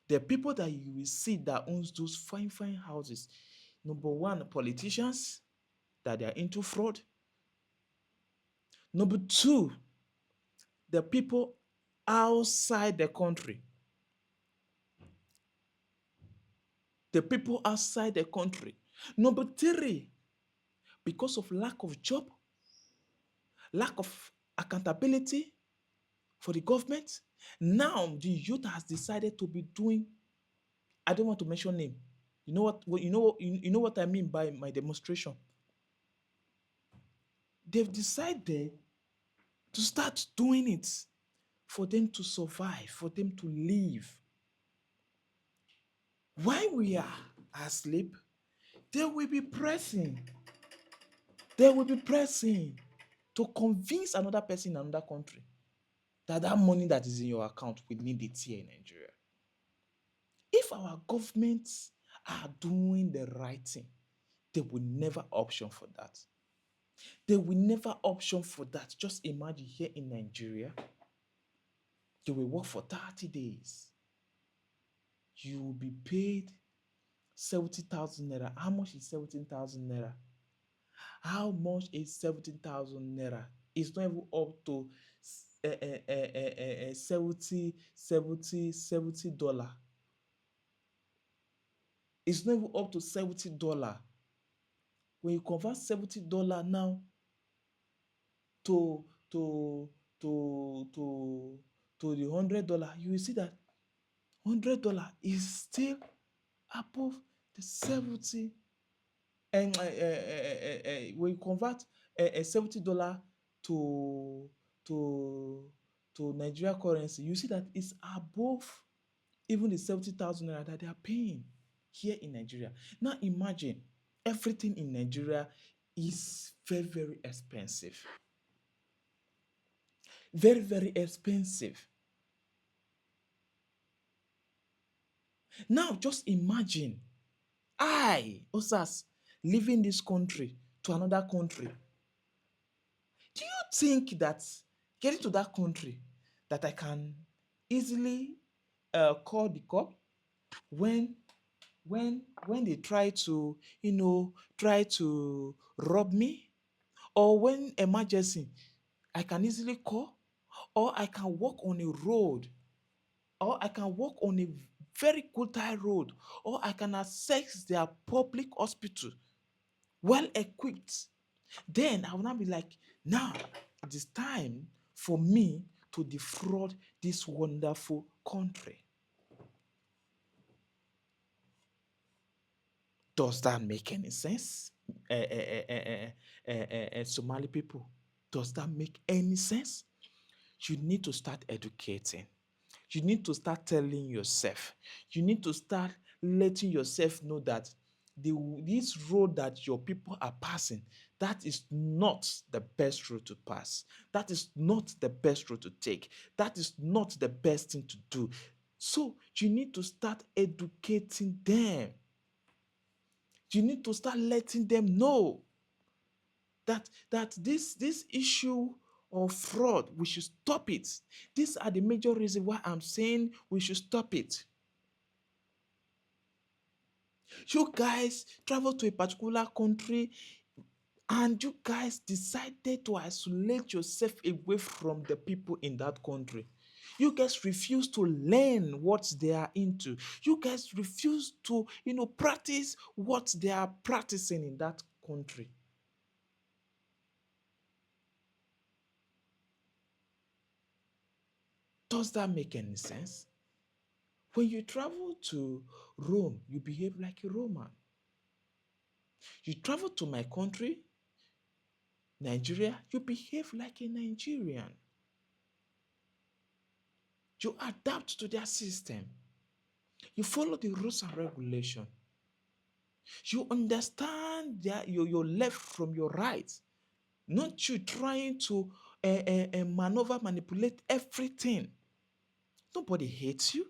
The people that you will see that owns those fine houses, number one, politicians that they are into fraud. Number two, the people outside the country. The people outside the country. Number three, because of lack of job, lack of accountability for the government, now the youth has decided to be doing, I don't want to mention name. You know what I mean by my demonstration. They've decided to start doing it for them to survive, for them to live. While we are asleep, they will be pressing. They will be pressing to convince another person in another country that money that is in your account, we need it here in Nigeria. If our governments are doing the right thing, they will never option for that. They will never option for that. Just imagine here in Nigeria, you will work for 30 days. You will be paid 70,000 naira. How much is 17,000 naira? How much is 17,000 naira? It's not even up to 70 dollar. It's not even up to $70. When you convert $70 now to to to to to the $100, you will see that $100 is still above the 70. And when you convert $70 to to Nigeria currency, you see that it's above even the 70,000 naira that they are paying here in Nigeria. Now imagine everything in Nigeria is very expensive. Very expensive. Now just imagine Osas, leaving this country to another country. Do you think that getting to that country that I can easily call the cop when they try to rob me, or when emergency I can easily call, or I can walk on a road or I can walk on a very good high road, or I can access their public hospital well equipped. Then I will not be like, now it is time for me to defraud this wonderful country. Does that make any sense? Somali people, does that make any sense? You need to start educating. You need to start telling yourself. You need to start letting yourself know that this road that your people are passing, that is not the best road to pass. That is not the best road to take. That is not the best thing to do. So you need to start educating them. You need to start letting them know that this issue of fraud, we should stop it. These are the major reasons why I'm saying we should stop it. You guys travel to a particular country and you guys decided to isolate yourself away from the people in that country. You guys refuse to learn what they are into. You guys refuse to, practice what they are practicing in that country. Does that make any sense? When you travel to Rome, you behave like a Roman. You travel to my country, Nigeria, you behave like a Nigerian. You adapt to their system. You follow the rules and regulation. You understand your left from your right. Not you trying to maneuver, manipulate everything. Nobody hates you.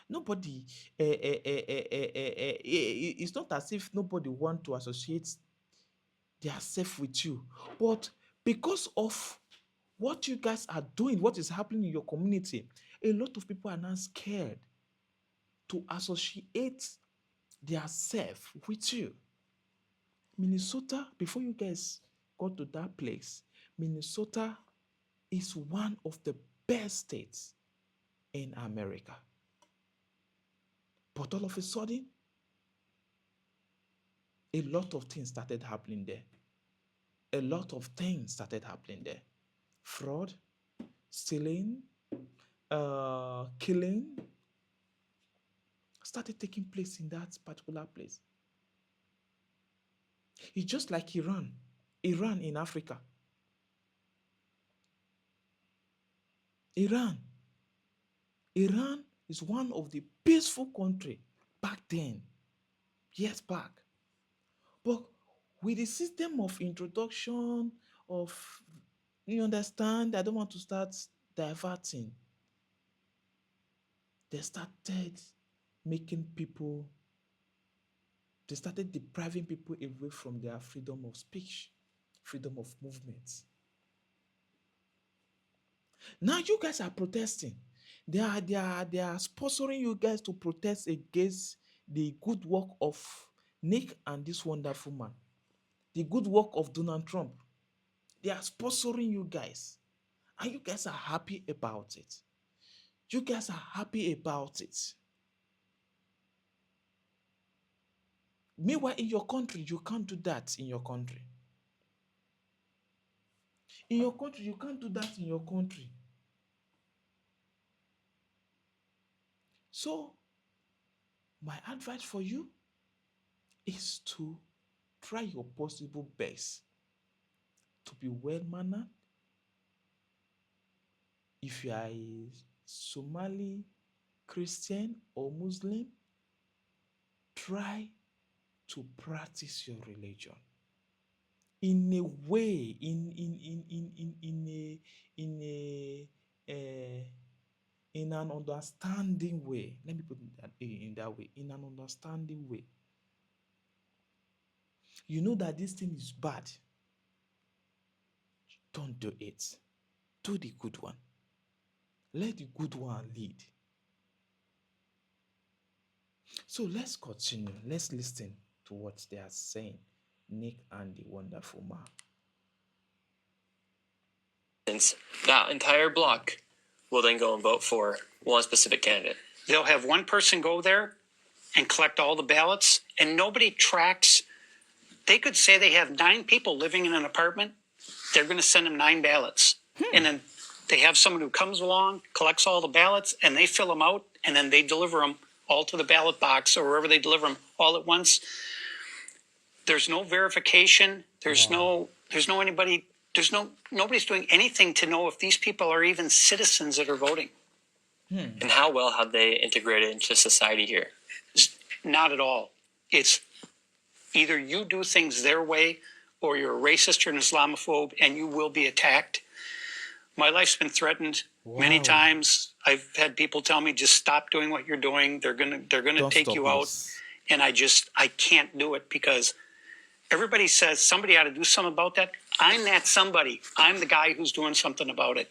Nobody, it's not as if nobody want to associate themselves with you. But because of what you guys are doing, what is happening in your community, a lot of people are now scared to associate themselves with you. Minnesota, before you guys got to that place, Minnesota is one of the best states in America. But all of a sudden, a lot of things started happening there. A lot of things started happening there. Fraud, stealing, killing started taking place in that particular place. It's just like Iran. Iran in Africa. Iran. Iran is one of the peaceful country back then, years back. But with the system of introduction of, you understand, I don't want to start diverting. They started making people, they started depriving people away from their freedom of speech, freedom of movement. Now you guys are protesting. They are sponsoring you guys to protest against the good work of Nick and this wonderful man, the good work of Donald Trump. They are sponsoring you guys, and you guys are happy about it. You guys are happy about it. Meanwhile, in your country, you can't do that in your country. In your country, you can't do that in your country. So, my advice for you is to try your possible best to be well-mannered. If you are a Somali Christian or Muslim, try to practice your religion in a way, in an understanding way. Let me put it in that way, in an understanding way. You know that this thing is bad. Don't do it. Do the good one. Let the good one lead. So let's continue. Let's listen to what they are saying, Nick and the wonderful man. That entire block will then go and vote for one specific candidate. They'll have one person go there and collect all the ballots, and nobody tracks. They could say they have 9 people living in an apartment. They're going to send them 9 ballots. And then they have someone who comes along, collects all the ballots, and they fill them out, and then they deliver them all to the ballot box or wherever they deliver them all at once. There's no verification. Nobody's doing anything to know if these people are even citizens that are voting. And how well have they integrated into society here? Not at all. It's either you do things their way or you're a racist or an Islamophobe and you will be attacked. My life's been threatened many times. I've had people tell me, just stop doing what you're doing. They're gonna take you out. And I can't do it because everybody says somebody ought to do something about that. I'm that somebody. I'm the guy who's doing something about it.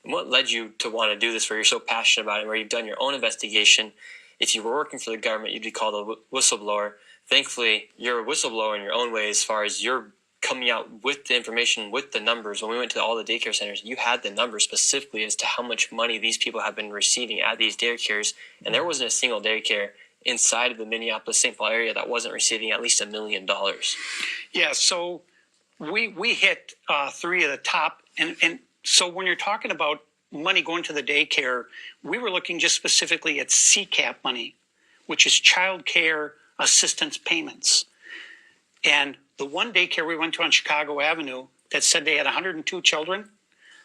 And what led you to want to do this, where you're so passionate about it, where you've done your own investigation? If you were working for the government, you'd be called a whistleblower. Thankfully, you're a whistleblower in your own way, as far as you're coming out with the information, with the numbers. When we went to all the daycare centers, you had the numbers specifically as to how much money these people have been receiving at these daycares. And there wasn't a single daycare inside of the Minneapolis-St. Paul area that wasn't receiving at least $1 million. Yeah, so we hit 3 of the top. And so when you're talking about money going to the daycare, we were looking just specifically at CCAP money, which is child care assistance payments. And the one daycare we went to on Chicago Avenue that said they had 102 children,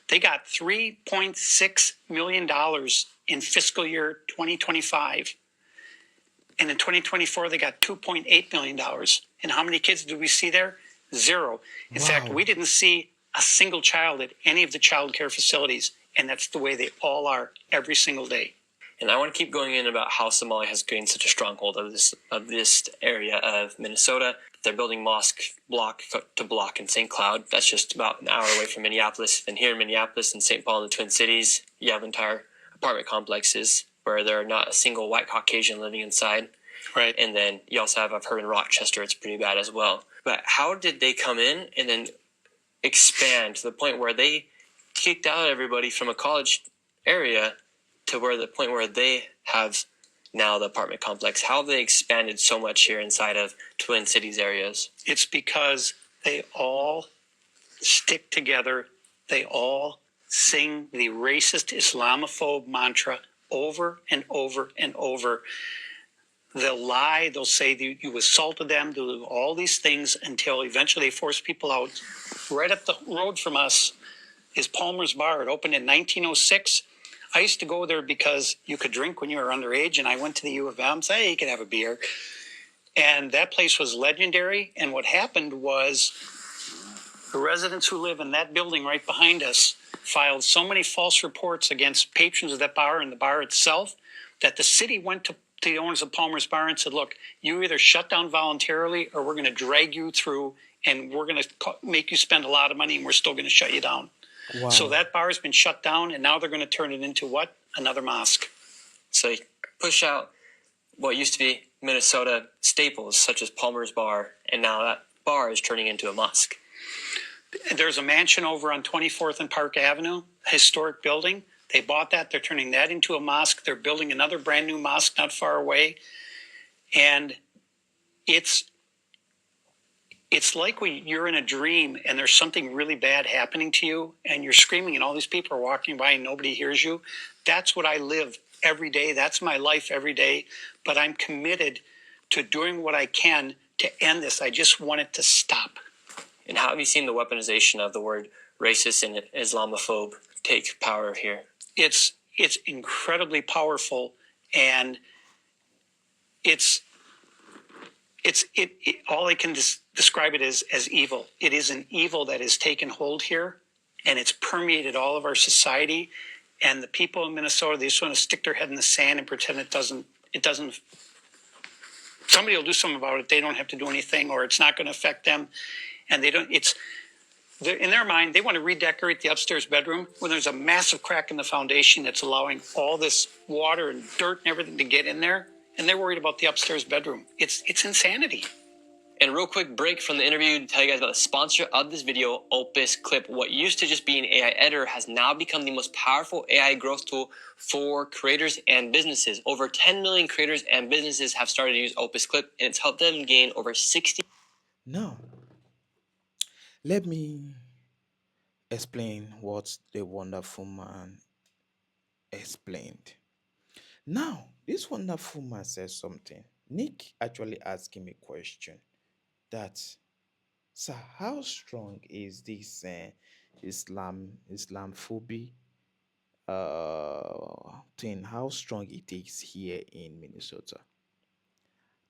they got $3.6 million in fiscal year 2025. And in 2024, they got $2.8 million. And how many kids did we see there? 0. In fact, we didn't see a single child at any of the child care facilities. And that's the way they all are every single day. And I want to keep going in about how Somalia has gained such a stronghold of this area of Minnesota. They're building mosque block to block in St. Cloud. That's just about an hour away from Minneapolis. And here in Minneapolis and St. Paul and the Twin Cities, you have entire apartment complexes where there are not a single white Caucasian living inside. Right. And then you also have, I've heard in Rochester, it's pretty bad as well. But how did they come in and then expand to the point where they kicked out everybody from a college area to where the point where they have now the apartment complex? How have they expanded so much here inside of Twin Cities areas? It's because they all stick together. They all sing the racist Islamophobe mantra over and over and over. They'll lie. They'll say that you assaulted them. They'll do all these things until eventually they force people out. Right up the road from us is Palmer's Bar. It opened in 1906. I used to go there because you could drink when you were underage, and I went to the U of M, say, hey, you could have a beer. And that place was legendary. And what happened was the residents who live in that building right behind us filed so many false reports against patrons of that bar and the bar itself that the city went to the owners of Palmer's Bar and said, look, you either shut down voluntarily or we're going to drag you through and we're going to make you spend a lot of money and we're still going to shut you down. Wow. So that bar has been shut down, and now they're going to turn it into what? Another mosque. So you push out what used to be Minnesota staples, such as Palmer's Bar, and now that bar is turning into a mosque. There's a mansion over on 24th and Park Avenue, a historic building. They bought that. They're turning that into a mosque. They're building another brand new mosque not far away. And it's like when you're in a dream and there's something really bad happening to you and you're screaming and all these people are walking by and nobody hears you. That's what I live every day. That's my life every day. But I'm committed to doing what I can to end this. I just want it to stop. And how have you seen the weaponization of the word racist and Islamophobe take power here? It's incredibly powerful, and all I can describe it as evil. It is an evil that has taken hold here, and it's permeated all of our society. And the people in Minnesota, they just want to stick their head in the sand and pretend it doesn't. Somebody will do something about it. They don't have to do anything, or it's not going to affect them. And they don't. In their mind, they want to redecorate the upstairs bedroom when there's a massive crack in the foundation that's allowing all this water and dirt and everything to get in there. And they're worried about the upstairs bedroom. It's insanity. And real quick break from the interview to tell you guys about the sponsor of this video, Opus Clip. What used to just be an AI editor has now become the most powerful AI growth tool for creators and businesses. Over 10 million creators and businesses have started to use Opus Clip, and it's helped them gain over 60. Now, let me explain what the wonderful man explained. Now, this wonderful man says something. Nick actually asked him a question that, sir, how strong is this Islamophobia thing? How strong it is here in Minnesota?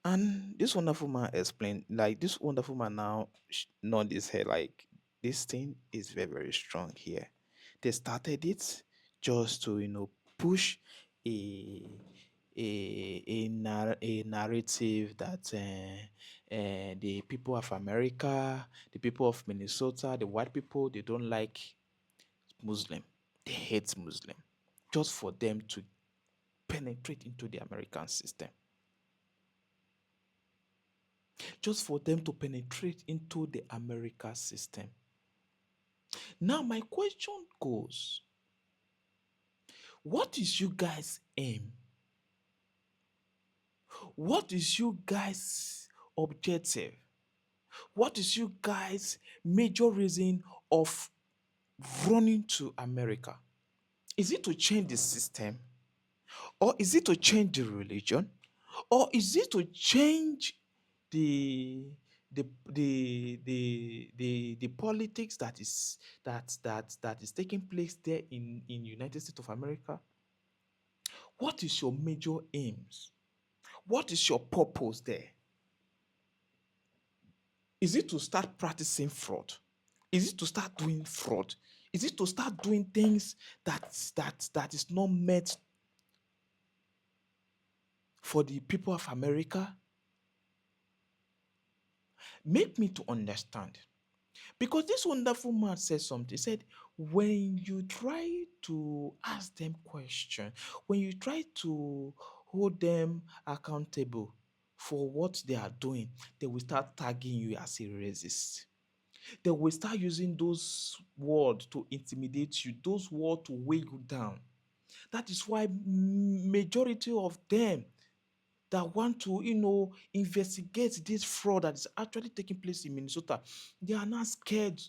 And this wonderful man explained, like this wonderful man now nod his head like this thing is very, very strong here. They started it just to, push a a narrative that the people of America, the people of Minnesota, the white people, they don't like Muslim. They hate Muslim. Just for them to penetrate into the American system. Just for them to penetrate into the America system. Now, my question goes, what is you guys' aim? What is you guys' objective? What is you guys' major reason of running to America? Is it to change the system? Or is it to change the religion? Or is it to change the the politics that is taking place there in United States of America? What is your major aims? What is your purpose there? Is it to start practicing fraud? Is it to start doing fraud? Is it to start doing things that is not meant for the people of America? Make me to understand. Because this wonderful man said something. He said, when you try to ask them questions, when you try to hold them accountable for what they are doing, they will start tagging you as a racist. They will start using those words to intimidate you, those words to weigh you down. That is why majority of them that want to, investigate this fraud that is actually taking place in Minnesota, they are not scared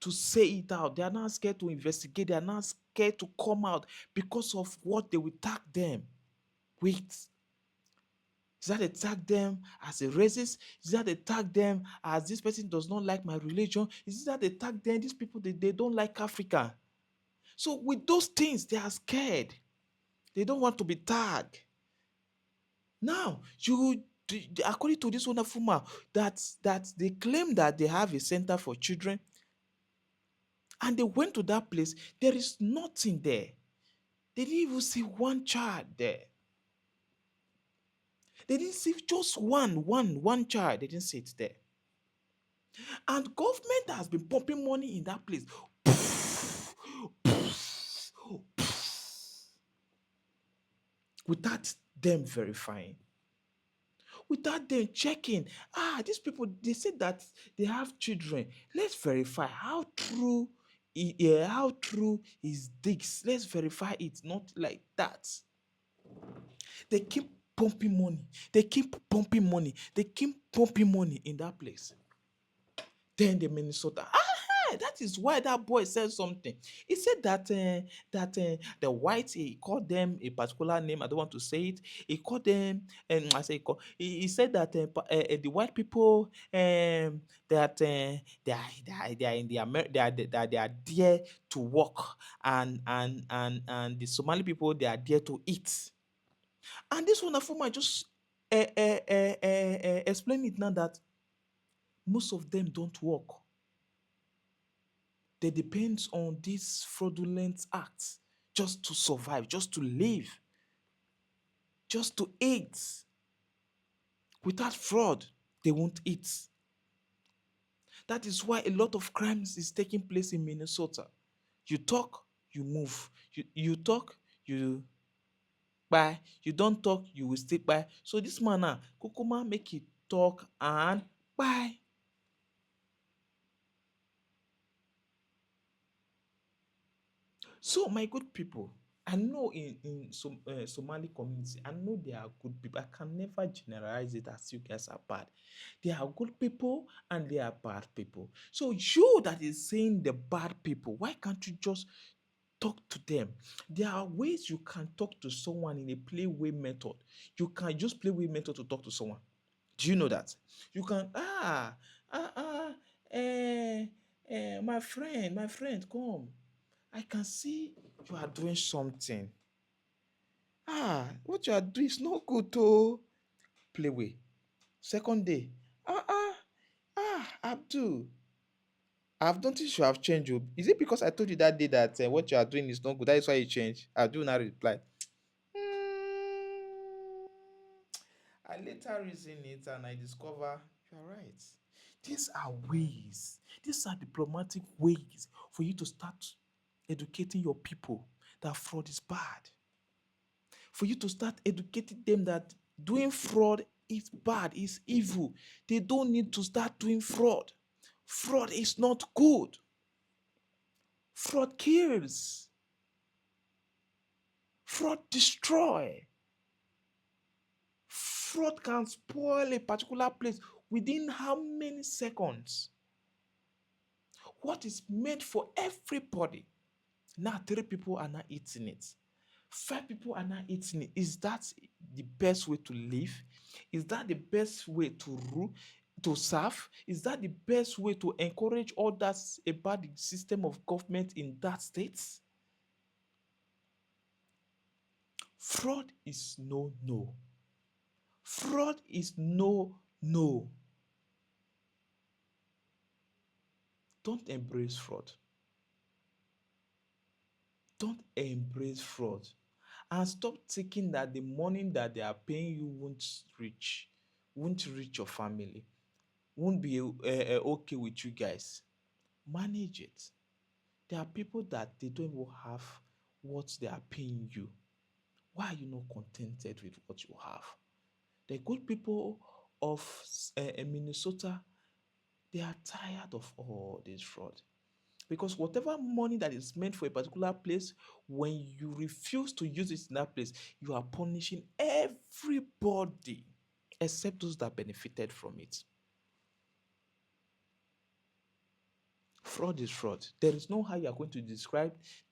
to say it out. They are not scared to investigate. They are not scared to come out because of what they will tag them with. Is that they tag them as a racist? Is that they tag them as this person does not like my religion? Is it that they tag them, these people, they don't like Africa? So with those things, they are scared. They don't want to be tagged. Now, according to this wonderful man, that they claim that they have a center for children, and they went to that place. There is nothing there. They didn't even see one child there. They didn't see just one child. They didn't see it there. And government has been pumping money in that place without them verifying, without them checking. These people, they said that they have children. Let's verify how true how true is this. Let's verify it. Not like that. They keep pumping money. They keep pumping money. They keep pumping money in that place. Then the Minnesota. That is why that boy said something. He said that the whites, he called them a particular name. I don't want to say it. He called them, and I say he said that the white people that they are in the they are there to work, and the Somali people, they are there to eat. And this wonderful man just explain it now that most of them don't work. They depend on these fraudulent acts just to survive, just to live, just to eat. Without fraud, they won't eat. That is why a lot of crimes is taking place in Minnesota. You talk, you move. You talk, you buy. You don't talk, you will stay by. So this man now, Kukuma make it talk and Bye. So, my good people, I know in some Somali community, I know they are good people. I can never generalize it as you guys are bad. They are good people and they are bad people. So, you that is saying the bad people, why can't you just talk to them? There are ways you can talk to someone in a playway method. You can use playway method to talk to someone. Do you know that? You can, ah, my friend, come. I can see you are doing something. What you are doing is not good to play with. Second day, Abdul, I've noticed you have changed. Oh. Is it because I told you that day that what you are doing is not good? That is why you changed. Abdul now replied, "Hmm, I later reason it and I discover you are right. These are ways, these are diplomatic ways for you to start educating your people that fraud is bad. For you to start educating them that doing fraud is bad, is evil. They don't need to start doing fraud. Fraud is not good. Fraud kills. Fraud destroy. Fraud can spoil a particular place within how many seconds? What is meant for everybody? Now, three people are not eating it. Five people are not eating it. Is that the best way to live? Is that the best way to rule, to serve? Is that the best way to encourage others about the system of government in that state? Fraud is no, no. Fraud is no, no. Don't embrace fraud. Don't embrace fraud. And stop thinking that the money that they are paying you won't reach your family, won't be okay with you guys. Manage it. There are people that they don't even have what they are paying you. Why are you not contented with what you have? The good people of Minnesota, they are tired of all this fraud. Because whatever money that is meant for a particular place, when you refuse to use it in that place, you are punishing everybody except those that benefited from it. Fraud is fraud. There is no how you are going to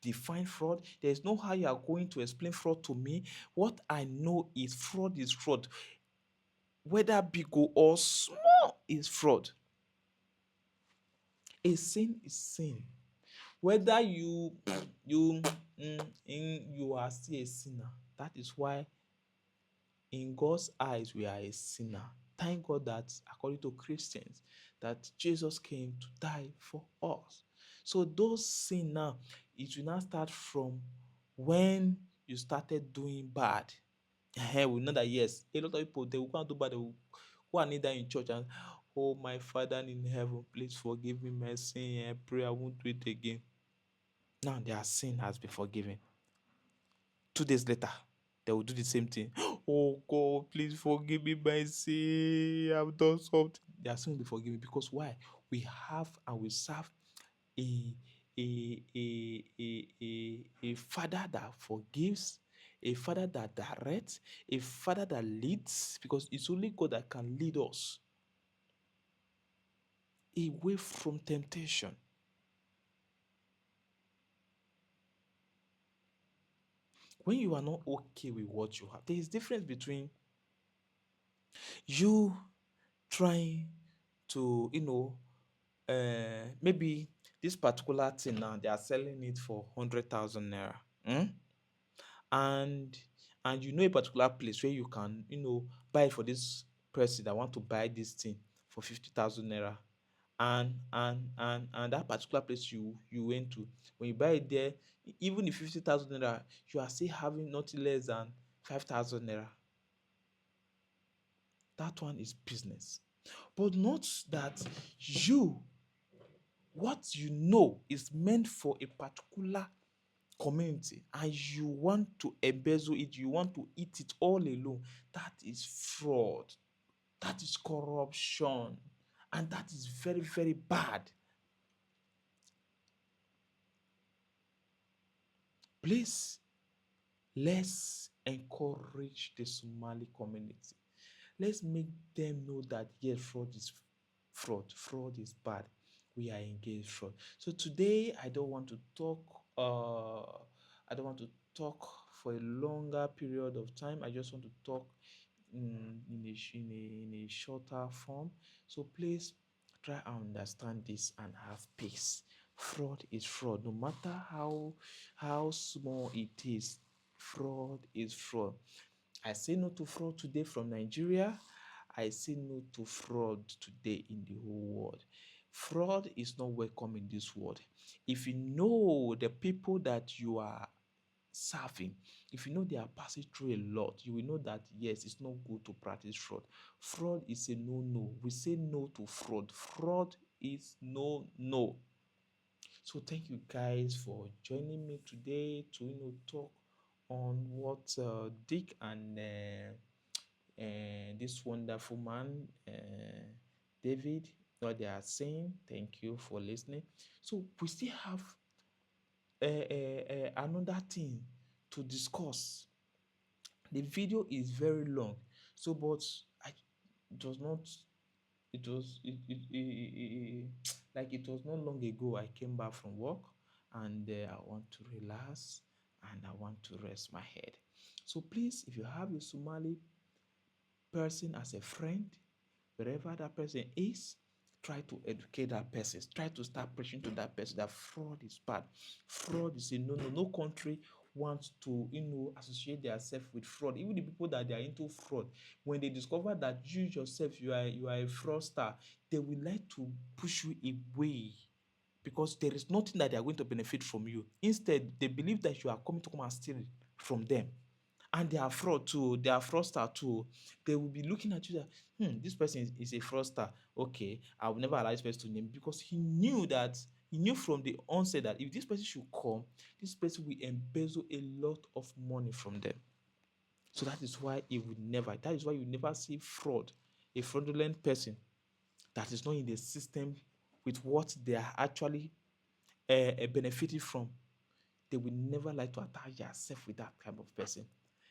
define fraud. There is no how you are going to explain fraud to me. What I know is fraud is fraud. Whether big or small is fraud. A sin is sin. Whether you are still a sinner. That is why in God's eyes we are a sinner. Thank God that according to Christians, that Jesus came to die for us. So those sin now, it will not start from when you started doing bad. We know that yes, a lot of people they will go and do bad, they will go and kneel down in church and, oh my Father in heaven, please forgive me my sin. I pray I won't do it again. Now their sin has been forgiven. 2 days later, they will do the same thing. Oh God, please forgive me my sin. I've done something. Their sin will be forgiven because why? We have and we serve a a father that forgives, a father that directs, a father that leads, because it's only God that can lead us away from temptation. When you are not okay with what you have, there is difference between you trying to, maybe this particular thing now they are selling it for 100,000 naira. And you know a particular place where you can, buy it for this person that want to buy this thing for 50,000 naira. And that particular place you went to, when you buy it there, even if 50,000 naira, you are still having nothing less than 5,000 naira. That one is business. But not that what you know is meant for a particular community and you want to embezzle it, you want to eat it all alone. That is fraud. That is corruption. And that is very, very bad. Please, let's encourage the Somali community. Let's make them know that yes, fraud is bad. We are engaged fraud. So today I don't want to talk I don't want to talk for a longer period of time. I just want to talk in a shorter form. So please try and understand this and have peace. Fraud is fraud, no matter how small it is. Fraud is fraud. I say no to fraud today from Nigeria. I say no to fraud today in the whole world. Fraud is not welcome in this world. If you know the people that you are serving, if you know they are passing through a lot, you will know that yes, it's not good to practice fraud. Fraud is a no. We say no to fraud. Fraud is no. So thank you guys for joining me today to talk on what Dick and this wonderful man David what they are saying. Thank you for listening. So we still have another thing to discuss. The video is very long, so but I it was not like it was not long ago I came back from work, and I want to relax and I want to rest my head. So please, if you have a Somali person as a friend, wherever that person is, try to educate that person. Try to start preaching to that person that fraud is bad. Fraud is a no. No country wants to associate themselves with fraud. Even the people that they are into fraud, when they discover that you yourself you are a fraudster, they will like to push you away, because there is nothing that they are going to benefit from you. Instead, they believe that you are coming to come and steal from them. And they are fraud too, they are fraudster too. They will be looking at you that, this person is a fraudster. Okay, I will never allow this person to name, because he knew from the onset that if this person should come, this person will embezzle a lot of money from them. So that is why that is why you never see a fraudulent person that is not in the system with what they are actually benefiting from. They will never like to attach yourself with that kind of person.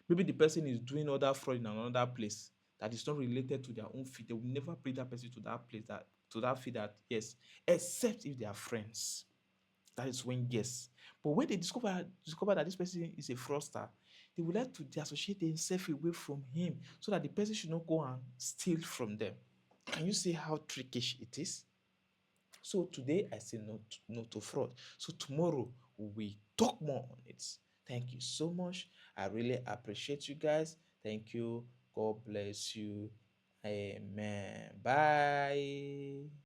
Maybe the person is doing other fraud in another place that is not related to their own field. They will never bring that person to that place, that to that field, that yes, except if they are friends. That is when yes. But when they discover that this person is a fraudster, they would like to dissociate themselves away from him so that the person should not go and steal from them. Can you see how trickish it is? So today I say no to fraud. So tomorrow we talk more on it. Thank you so much. I really appreciate you guys. Thank you. God bless you. Amen. Bye.